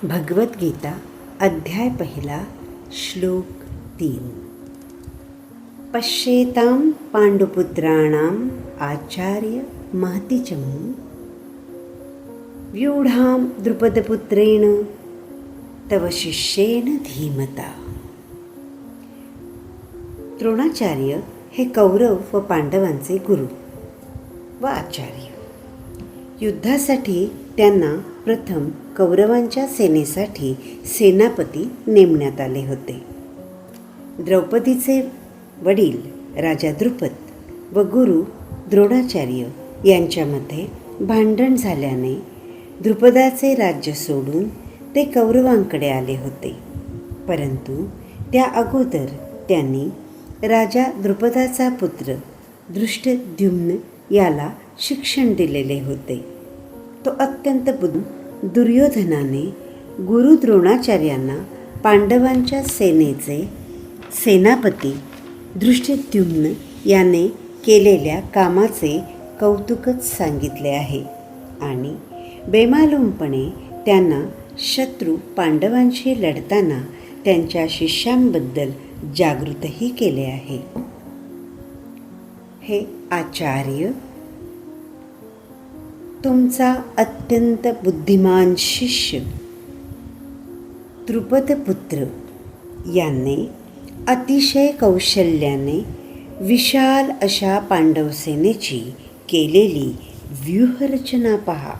भगवद्गीता अध्याय 1 श्लोक 3। पश्येतां पाण्डुपुत्राणाम् आचार्य महती च व्यूढां द्रुपदपुत्रेण तव शिष्येन धीमता। द्रोणाचार्य हे कौरव व पांडवांचे गुरु व आचार्य। युद्धासाठी त्यांना प्रथम कौरवांच्या सेनेसाठी सेनापती नेमण्यात आले होते। द्रौपदीचे वडील राजा द्रुपद व गुरु द्रोणाचार्य यांच्यामध्ये भांडण झाल्याने द्रुपदाचे राज्य सोडून ते कौरवांकडे आले होते, परंतु त्या अगोदर त्यांनी राजा द्रुपदाचा पुत्र धृष्टद्युम्न याला शिक्षण दिलेले होते। तो अत्यंत दुर्योधनाने गुरु द्रोणाचार्यांना पांडवांच्या सेनेचे सेनापती धृष्टद्युम्न याने केलेल्या कामाचे कौतुकच सांगितले आहे आणि बेमालूमपणे त्यांना शत्रू पांडवांशी लढताना त्यांच्या शिष्यांबद्दल जागृतही केले आहे। हे आचार्य, तुमचा अत्यंत बुद्धिमान शिष्य द्रुपदपुत्र याने अतिशय कौशल्याने विशाल अशा पांडवसेनेची केलेली व्यूहरचना पहा।